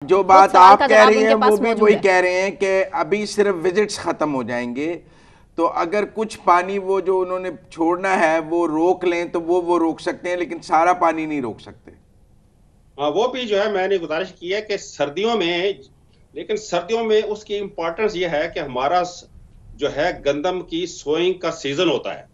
जो तो बात सवाल आप का कह जवाब रही हैं उनके वो पास भी मौजूद वही है। कह रहे हैं कि अभी सिर्फ विजिट्स खत्म हो जाएंगे, तो अगर कुछ पानी वो जो उन्होंने छोड़ना है वो रोक लें तो वो रोक सकते हैं, लेकिन सारा पानी नहीं रोक सकते। हाँ, वो भी जो है मैंने गुजारिश की है कि सर्दियों में, लेकिन सर्दियों में उसकी इम्पोर्टेंस ये है कि हमारा जो है गंदम की सोइंग का सीजन होता है।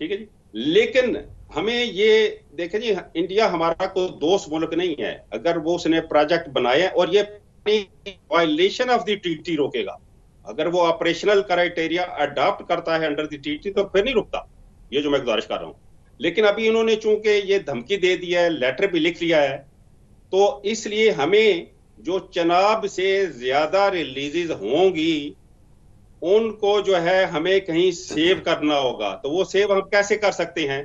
ठीक है जी। लेकिन हमें ये देखें जी, इंडिया हमारा कोई दोस्त मुल्क नहीं है। अगर वो उसने प्रोजेक्ट बनाए और ये वायलेशन ऑफ द टीटी रोकेगा, अगर वो ऑपरेशनल क्राइटेरिया अडॉप्ट करता है अंडर द टीटी, तो फिर नहीं रुकता। ये जो मैं गुजारिश कर रहा हूं। लेकिन अभी इन्होंने चूंकि ये धमकी दे दिया है, लेटर भी लिख लिया है, तो इसलिए हमें जो चनाब से ज्यादा रिलीजेज होंगी उनको जो है हमें कहीं सेव करना होगा। तो वो सेव हम कैसे कर सकते हैं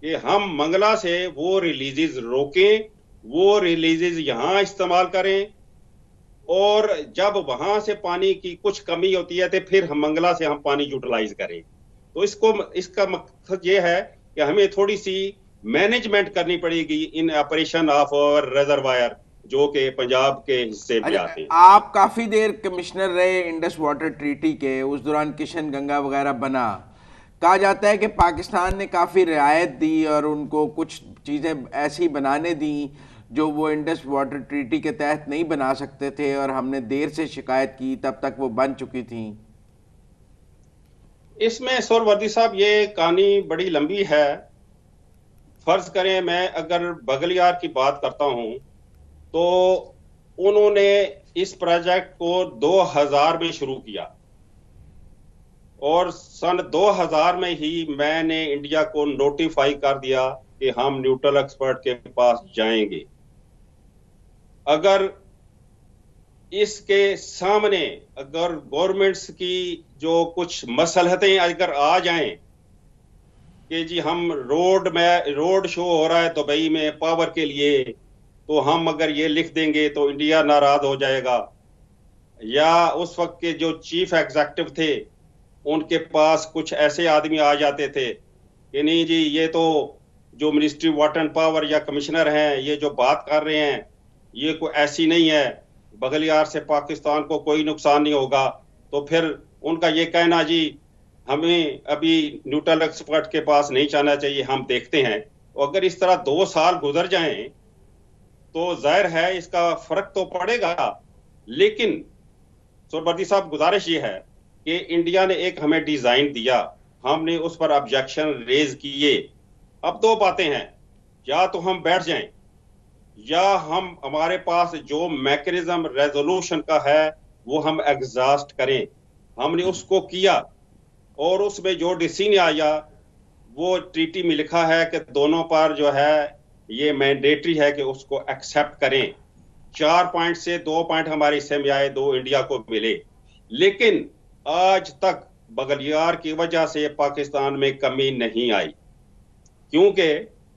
कि हम मंगला से वो रिलीजेज रोकें, वो रिलीजेज यहां इस्तेमाल करें, और जब वहां से पानी की कुछ कमी होती है तो फिर हम मंगला से हम पानी यूटिलाइज करें। तो इसका मकसद ये है कि हमें थोड़ी सी मैनेजमेंट करनी पड़ेगी इन ऑपरेशन ऑफ रिजर्वायर जो कि पंजाब के हिस्से में अच्छा, आते हैं। आप काफी देर कमिश्नर रहे इंडस वाटर ट्रीटी के, उस दौरान किशन गंगा वगैरह बना। कहा जाता है कि पाकिस्तान ने काफी रियायत दी और उनको कुछ चीजें ऐसी बनाने दी जो वो इंडस वाटर ट्रीटी के तहत नहीं बना सकते थे, और हमने देर से शिकायत की, तब तक वो बन चुकी थी। इसमें सुरवर्दी साहब ये कहानी बड़ी लंबी है। फर्ज करें मैं अगर बगलियार की बात करता हूं, तो उन्होंने इस प्रोजेक्ट को 2000 में शुरू किया, और सन 2000 में ही मैंने इंडिया को नोटिफाई कर दिया कि हम न्यूट्रल एक्सपर्ट के पास जाएंगे। अगर इसके सामने अगर गवर्नमेंट्स की जो कुछ मसलहतें अगर आ जाएं कि जी हम रोड शो हो रहा है दुबई में पावर के लिए, तो हम अगर ये लिख देंगे तो इंडिया नाराज हो जाएगा, या उस वक्त के जो चीफ एग्जेक्टिव थे उनके पास कुछ ऐसे आदमी आ जाते थे कि नहीं जी ये तो जो मिनिस्ट्री वाटर एंड पावर या कमिश्नर हैं ये जो बात कर रहे हैं ये कोई ऐसी नहीं है, बगलियार से पाकिस्तान को कोई नुकसान नहीं होगा, तो फिर उनका ये कहना जी हमें अभी न्यूट्रल एक्सपर्ट के पास नहीं जाना चाहिए, हम देखते हैं। तो अगर इस तरह 2 साल गुजर जाएं तो जाहिर है इसका फर्क तो पड़ेगा। लेकिन सुरबर्दी साहब गुजारिश ये है कि इंडिया ने एक हमें डिजाइन दिया, हमने उस पर ऑब्जेक्शन रेज किए। अब दो बातें हैं, या तो हम बैठ जाएं, या हम हमारे पास जो मैकेनिज्म रेजोल्यूशन का है वो हम एग्जॉस्ट करें। हमने उसको किया, और उसमें जो डिसीजन आया वो ट्रीटी में लिखा है कि दोनों पर जो है ये मैंडेटरी है कि उसको एक्सेप्ट करें। 4 पॉइंट से 2 पॉइंट हमारे हिस्से में आए, 2 इंडिया को मिले। लेकिन आज तक बगलियार की वजह से पाकिस्तान में कमी नहीं आई, क्योंकि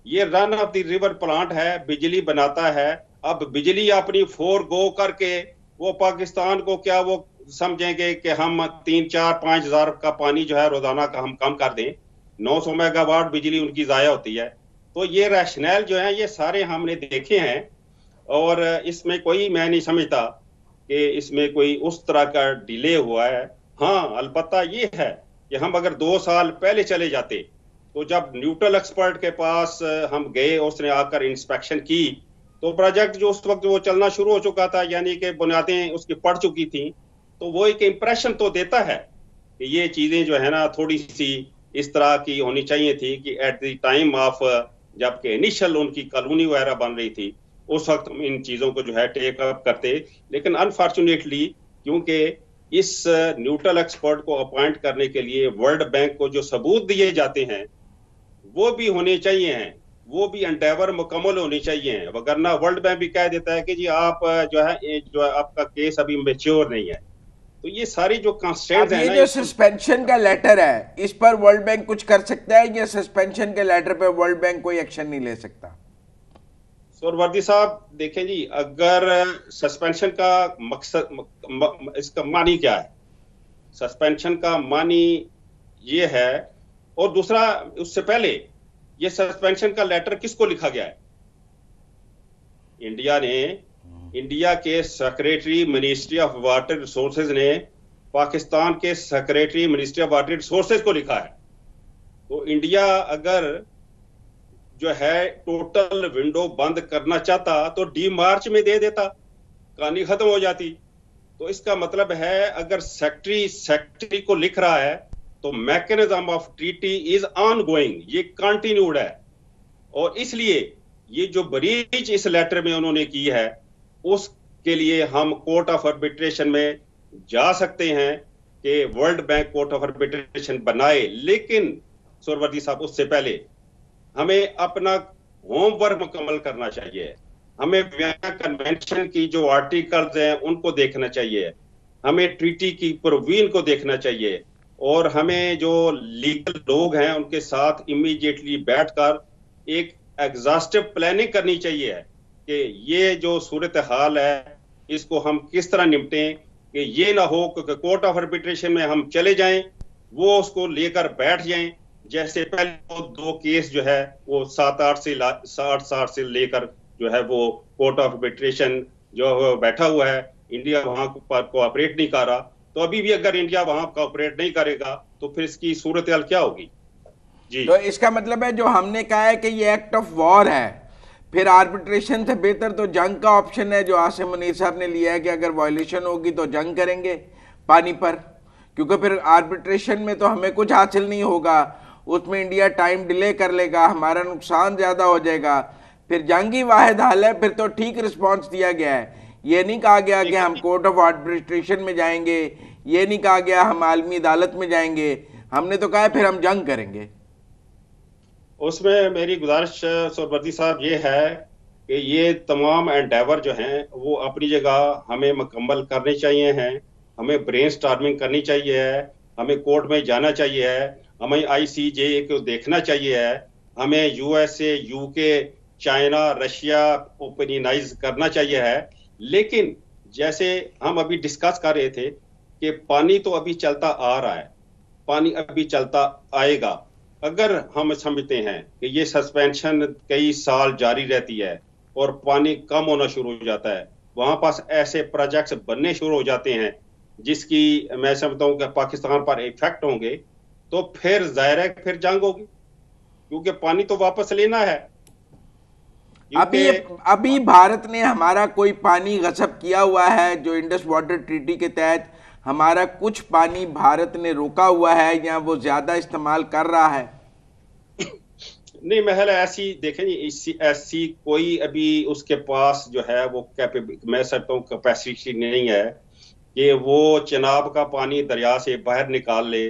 ये run of the river plant है, बिजली बनाता है। अब बिजली अपनी फोर गो करके वो पाकिस्तान को क्या वो समझेंगे कि हम 3 4 5 हजार का पानी जो है रोजाना का हम कम कर दें। 900 मेगावाट बिजली उनकी जाया होती है। तो ये रैशनल जो है ये सारे हमने देखे हैं, और इसमें कोई मैं नहीं समझता कि इसमें कोई उस तरह का डिले हुआ है। हाँ, अलबत्ता ये है कि हम अगर 2 साल पहले चले जाते, तो जब न्यूट्रल एक्सपर्ट के पास हम गए, उसने आकर इंस्पेक्शन की, तो प्रोजेक्ट जो उस वक्त वो चलना शुरू हो चुका था, यानी कि बुनियादें उसकी पड़ चुकी थी। तो वो एक इंप्रेशन तो देता है कि ये चीजें जो है ना थोड़ी सी इस तरह की होनी चाहिए थी कि एट द टाइम ऑफ जबकि इनिशियल उनकी कॉलोनी वगैरह बन रही थी उस वक्त हम इन चीजों को जो है टेक अप करते। लेकिन अनफॉर्चुनेटली क्योंकि इस न्यूट्रल एक्सपर्ट को अपॉइंट करने के लिए वर्ल्ड बैंक को जो सबूत दिए जाते हैं वो भी होने चाहिए हैं, वो भी एंडेवर मुकम्मल होनी चाहिए, वरना वर्ल्ड बैंक भी कह देता है कि जी आप जो है आपका केस अभी मेच्योर नहीं है। तो ये सारी जो अब कंस्ट्रेंट्स है ये ना जो इसको। सस्पेंशन का लेटर है, इस पर वर्ल्ड बैंक कुछ कर सकता है, या सस्पेंशन के लेटर पे वर्ल्ड बैंक कोई एक्शन नहीं ले सकता? सुरवर्दी साहब देखें जी, अगर सस्पेंशन का मकसद इसका मानी क्या है? सस्पेंशन का मानी ये है, और दूसरा उससे पहले ये सस्पेंशन का लेटर किसको लिखा गया है? इंडिया ने इंडिया के secretary ministry of water resources ने पाकिस्तान के secretary ministry of water resources को लिखा है। तो इंडिया अगर जो है टोटल विंडो बंद करना चाहता तो डी मार्च में दे देता, कहानी खत्म हो जाती। तो इसका मतलब है अगर सेक्रेटरी को लिख रहा है तो mechanism of treaty is on going, ये कंटिन्यूड है। और इसलिए ये जो ब्रीच इस लेटर में उन्होंने की है उसके लिए हम कोर्ट ऑफ आर्बिट्रेशन में जा सकते हैं कि world bank court of arbitration बनाए। लेकिन सुरवर्दी साहब, उससे पहले हमें अपना होमवर्क मुकम्मल करना चाहिए। हमें वियना कन्वेंशन की जो आर्टिकल्स हैं उनको देखना चाहिए, हमें ट्रीटी की प्रोविजन को देखना चाहिए, और हमें जो लीगल लोग हैं उनके साथ इमीडिएटली बैठकर एक एग्जॉस्टिव प्लानिंग करनी चाहिए कि ये जो सूरत हाल है इसको हम किस तरह निपटें, कि ये ना हो कि कोर्ट ऑफ आर्बिट्रेशन में हम चले जाएं, वो उसको लेकर बैठ जाएं। जैसे पहले वो 2 केस जो है वो 7-8 से लेकर जो है वो कोर्ट ऑफ आर्बिट्रेशन जो बैठा हुआ है, इंडिया वहां पर कोऑपरेट नहीं कर रहा। तो अभी भी अगर इंडिया वहां कोऑपरेट नहीं करेगा तो फिर इसकी सूरत हाल क्या होगी? जी, तो इसका मतलब है जो हमने कहा है कि ये एक्ट ऑफ वॉर है, फिर आर्बिट्रेशन से बेहतर तो जंग का ऑप्शन है जो आसिम मुनीर साहब ने लिया है कि अगर वायलेशन होगी तो जंग करेंगे पानी पर, क्योंकि फिर आर्बिट्रेशन में तो हमें कुछ हासिल नहीं होगा, उसमें इंडिया टाइम डिले कर लेगा, हमारा नुकसान ज़्यादा हो जाएगा। फिर जंग ही वाहिद हल है, फिर तो ठीक रिस्पॉन्स दिया गया है। ये नहीं कहा गया कि हम कोर्ट ऑफ आर्बिट्रेशन में जाएंगे, ये नहीं कहा गया हम आलमी अदालत में जाएंगे, हमने तो कहा है फिर हम जंग करेंगे। उसमें मेरी गुजारिश सोरवर्दी साहब ये है कि ये तमाम एंडेवर जो हैं वो अपनी जगह हमें मुकम्मल करने चाहिए हैं। हमें ब्रेन स्टॉर्मिंग करनी चाहिए है, हमें कोर्ट में जाना चाहिए है, हमें ICJ को देखना चाहिए है, हमें USA, UK, चाइना, रशिया ओपनियनाइज करना चाहिए है। लेकिन जैसे हम अभी डिस्कस कर रहे थे कि पानी तो अभी चलता आ रहा है, पानी अभी चलता आएगा। अगर हम समझते हैं कि ये सस्पेंशन कई साल जारी रहती है और पानी कम होना शुरू हो जाता है, वहां पास ऐसे प्रोजेक्ट्स बनने शुरू हो जाते हैं जिसकी मैं समझता हूं कि पाकिस्तान पर इफेक्ट होंगे, तो फिर जाहिर है फिर जंग होगी, क्योंकि पानी तो वापस लेना है। अभी भारत ने हमारा कोई पानी गस्ब किया हुआ है? जो इंडस वाटर ट्रीटी के तहत हमारा कुछ पानी भारत ने रोका हुआ है या वो ज्यादा इस्तेमाल कर रहा है? नहीं, महल ऐसी देखें जी, ऐसी कोई अभी उसके पास जो है वो मैं सकता हूँ कैपेसिटी नहीं है कि वो चिनाब का पानी दरिया से बाहर निकाल ले,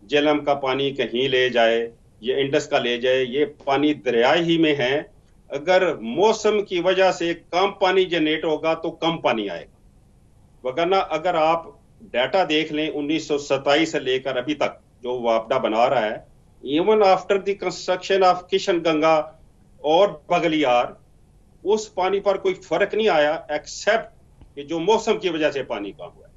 झेलम का पानी कहीं ले जाए, ये इंडस का ले जाए। ये पानी दरिया ही में है। अगर मौसम की वजह से कम पानी जनरेट होगा तो कम पानी आएगा, वरना अगर आप डाटा देख लें 1927 से लेकर अभी तक जो वापडा बना रहा है, even after the construction of Kishan Ganga और बगलियार, उस पानी पर कोई फर्क नहीं आया एक्सेप्ट कि जो मौसम की वजह से पानी कम हुआ है।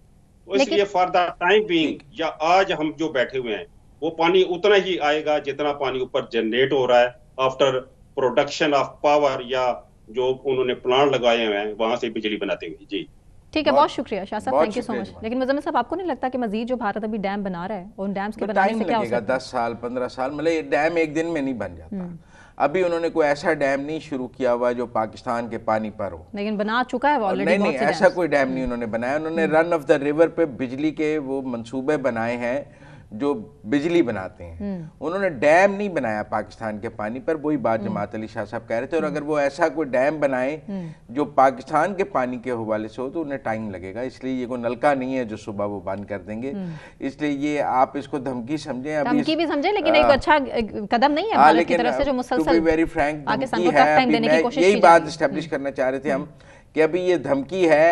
तो इसलिए फॉर द टाइम बीइंग या आज हम जो बैठे हुए हैं वो पानी उतना ही आएगा जितना पानी ऊपर जनरेट हो रहा है आफ्टर प्रोडक्शन ऑफ पावर, या जो उन्होंने प्लांट लगाए हुए हैं वहां से बिजली बनाते हुए। जी ठीक है, बहुत शुक्रिया शाह साहब, थैंक यू सो मच। लेकिन मुज़म्मिल साहब, आपको नहीं लगता कि मजीद जो भारत अभी डैम बना रहा है उन डैम्स के बनाने में क्या हो सकता है? 10 साल 15 साल, मतलब ये डैम एक दिन में नहीं बन जाता। अभी उन्होंने कोई ऐसा डैम नहीं शुरू किया हुआ जो पाकिस्तान के पानी पर हो, लेकिन बना चुका है ऑलरेडी। नहीं, ऐसा कोई डैम नहीं उन्होंने बनाया। उन्होंने रन ऑफ द रिवर पे बिजली के वो मंसूबे बनाए हैं जो बिजली बनाते हैं। उन्होंने डैम नहीं बनाया पाकिस्तान के पानी पर, वही बात जमात अली शाह साहब कह रहे थे। और अगर वो ऐसा कोई डैम बनाए जो पाकिस्तान के पानी के हवाले से हो तो उन्हें टाइम लगेगा। इसलिए ये कोई नलका नहीं है जो सुबह वो बंद कर देंगे। इसलिए ये आप इसको धमकी समझें, अभी धमकी भी समझे, लेकिन एक अच्छा कदम नहीं है भारत की तरफ से जो मुसलसल वेरी फ्रैंक पाकिस्तान को टफ टाइम देने की कोशिश की जा रही है। यही बात एस्टेब्लिश करना चाह रहे थे हम कि अभी ये धमकी है,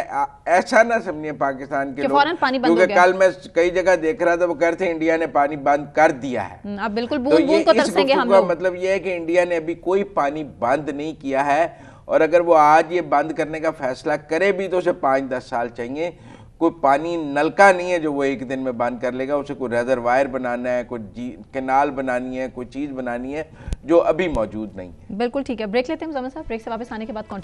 ऐसा ना समझिए पाकिस्तान के लोग, क्योंकि कल मैं कई जगह देख रहा था वो कह रहे थे इंडिया ने पानी बंद कर दिया है। अब बिल्कुल बूंद बूंद को तरसेंगे हम लोग। मतलब ये है कि इंडिया ने अभी कोई पानी बंद नहीं किया है, और अगर वो आज ये बंद करने का फैसला करे भी तो उसे 5-10 साल चाहिए। कोई पानी नलका नहीं है जो वो एक दिन में बंद कर लेगा। उसे कोई रिजर्वायर बनाना है, कोई कैनाल बनानी है, कोई चीज़ बनानी है जो अभी मौजूद नहीं है। बिल्कुल ठीक है, ब्रेक लेते हैं मुज़म्मिल साहब, ब्रेक से वापस आने के बाद